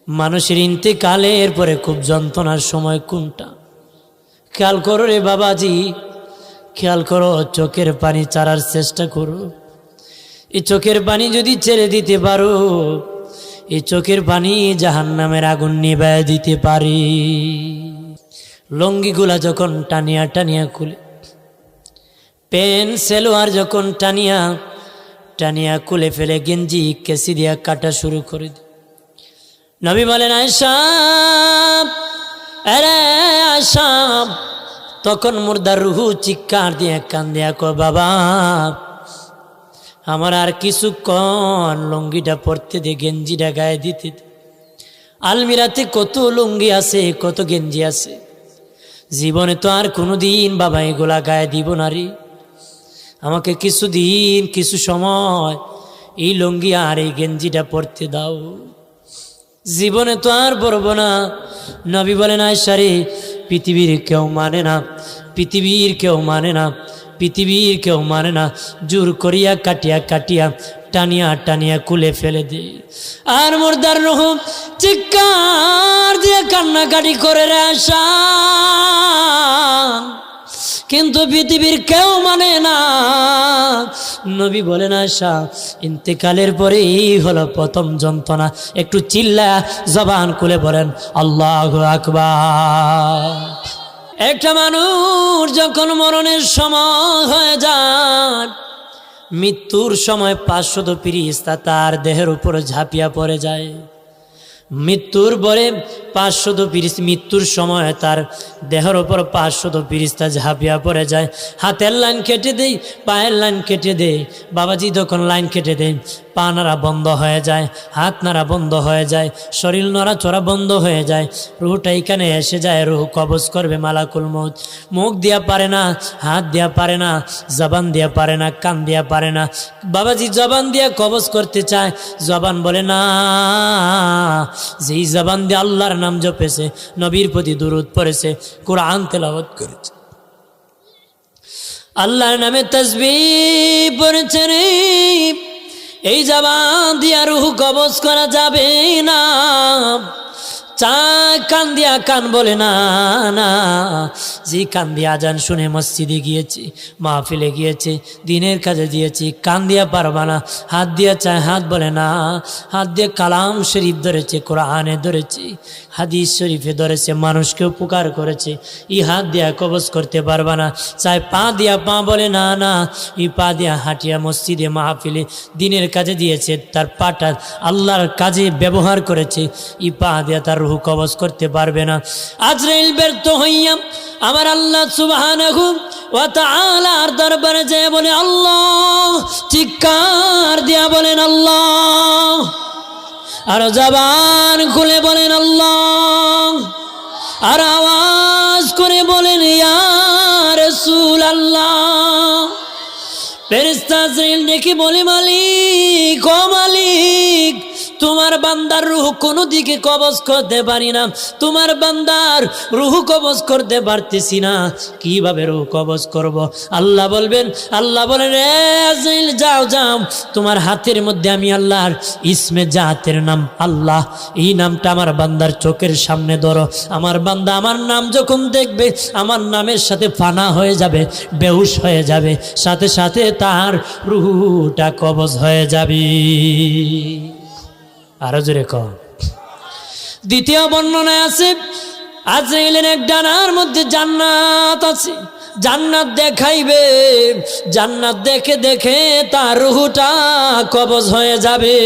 মানুষের ইন্তেকালের পরে খুব যন্ত্রণার সময় কোনটা? খেয়াল করো রে বাবাজি, খেয়াল করো, চোখের পানি ছাড়ার চেষ্টা করো। এই চোখের পানি যদি ছেড়ে দিতে পারো, এই চোখের পানি জাহান্নামের আগুন নিভায় দিতে পারে। লঙ্গিগুলা যখন টানিয়া টানিয়া খুলে, পেন সেলোয়ার যখন টানিয়া টানিয়া খুলে ফেলে, গেঞ্জি কেসি দিয়া কাটা শুরু করে দেয়। নবী বলেন, আয়েশা, আরে আয়েশা, তখন মুর্দার রুহু চিৎকার দিয়ে কান্দিয়া কয়, বাবা আমার আর কিছুক্ষণ লুঙ্গিটা পরতে দে, গেঞ্জিটা গায়ে দিতে দে। আলমিরাতে কত লুঙ্গি আছে, কত গেঞ্জি আছে, জীবনে তো আর কোনোদিন বাবা এগুলা গায়ে দিব না রে। আমাকে কিছুদিন, কিছু সময় এই লুঙ্গি আর এই গেঞ্জিটা পরতে দাও, জীবনে তো আর পরব না। নবী বলেন, আয়েশা রে, পৃথিবীর কেউ মানে না, পৃথিবীর কেউ মানে না, পৃথিবীর কেউ মানে না, জোর করিয়া কাটিয়া কাটিয়া টানিয়া টানিয়া খুলে ফেলে দে। আর মুর্দার রূহ চিৎকার দিয়ে কান্নাকাটি করে রে আয়েশা, কিন্তু পৃথিবীর কেউ মানে না। নবী বলেন, আয়েশা, ইন্তেকালের পরে এই হলো প্রথম যন্ত্রণা। একটু চিল্লা জবান খুলে বলেন আল্লাহু আকবার। একটা মানুষ যখন মরণের সময় হয়ে যায়, মৃত্যুর সময় 500 ফেরেশতা তার দেহের উপর ঝাঁপিয়া পড়ে যায়। মৃত্যুর পরে 500 ফেরেশতা, মৃত্যুর সময় তার দেহের ওপর 500 ফেরেশতা ঝাঁপিয়া পড়ে যায়। হাতের লাইন কেটে দেয়, পায়ের লাইন কেটে দেয়। বাবাজি যখন লাইন কেটে দেয়, পা নাড়া বন্ধ হয়ে যায়, হাত নাড়া বন্ধ হয়ে যায়, শরীর নড়াচড়া বন্ধ হয়ে যায়। রুহটা এখানে এসে যায়, রুহ কবজ করবে মালাকুল মউত। মুখ দিয়া পারে না, হাত দিয়া পারে না, জবান দিয়া পারে না, কান দিয়া পারে না। বাবাজি জবান দিয়া কবজ করতে চায়, জবান বলে না। যেই জবান দিয়ে আল্লাহর নাম জপেছে, নবীর প্রতি দুরূদ পড়েছে, কোরআন তেলাওয়াত করেছে, আল্লাহর নামে তাসবিহ পড়েছে রে, এই জবান দিয়া রূহ কবজ করা যাবে না। চায় কান দিয়া, কান বলে না না। যে কান দিয়া আজান শুনে মসজিদে গিয়েছি, মাহফিলে গিয়েছে, দিনের কাজে দিয়েছি, কান দিয়া পারবা না। হাত দিয়া চায়, হাত বলে না। হাত দিয়ে কালাম শরীফ ধরেছে, কোরআনে ধরেছে, হাদিস শরীফে ধরেছে, মানুষকে উপকার করেছে, এই হাত দিয়া কবজ করতে পারবা না। চায় পা দিয়া, পা বলে না না। এই পা দিয়া হাঁটিয়া মসজিদে মাহফিলে দিনের কাজে দিয়েছে, তার পাটা আল্লাহর কাজে ব্যবহার করেছে, এই পা দিয়া তার রূহ কবজ করতে পারবে না। আজরাইল ব্যর্থ হইয়া আমার আল্লাহ সুবহানাহু ওয়া তাআলার দরবারে যায় বলে আল্লাহ, চিৎকার দিয়া বলেন আল্লাহ, আর জবান খুলে বলেন আল্লাহ, আর আওয়াজ করে বলেন ইয়া রাসূলুল্লাহ। ফেরেশতা আজরাইল দেখে বলে, মালিক, ও মালিক, তোমার বান্দার রূহ কোনো দিকে কবজ করতে পারি না, তোমার বান্দার রূহ কবজ করতে পারতেছি না, কিভাবে রূহ কবজ করব? আল্লাহ বলবেন, আল্লাহ বলেন, রে আজরাইল, যাও যাও, তোমার হাতের মধ্যে আমি আল্লাহর ইসমে জাতের নাম আল্লাহ, এই নামটা আমার বান্দার চোখের সামনে ধরো। আমার বান্দা আমার নাম যখন দেখবে, আমার নামের সাথে ফানা হয়ে যাবে, বেহুশ হয়ে যাবে, সাথে সাথে তার রূহটা কবজ হয়ে যাবে। আরো জোরে কম। দ্বিতীয় বর্ণনায় আছে, আজরাইলের এক ডানার মধ্যে জান্নাত আছে, জান্নাত দেখাইবে, জান্নাত দেখে দেখে তার রূহটা কবজ হয়ে যাবে।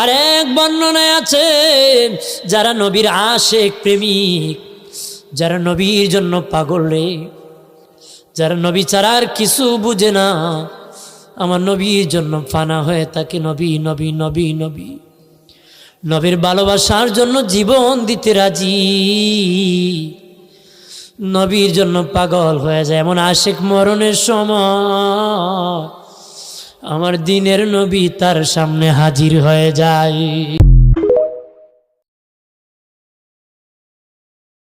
আর এক বর্ণনায় আছে, যারা নবীর আশিক প্রেমিক, যারা নবীর জন্য পাগল রে, যারা নবী ছাড়া আর কিছু বুঝে না, আমার নবীর জন্য ফানা হয়ে থাকে, নবী নবী নবী নবী, নবীর ভালোবাসার জন্য জীবন দিতে রাজি, নবীর জন্য পাগল হয়ে যায়, এমন আশিক মরণের সময় আমার দিনের নবী তার সামনে হাজির হয়ে যায়।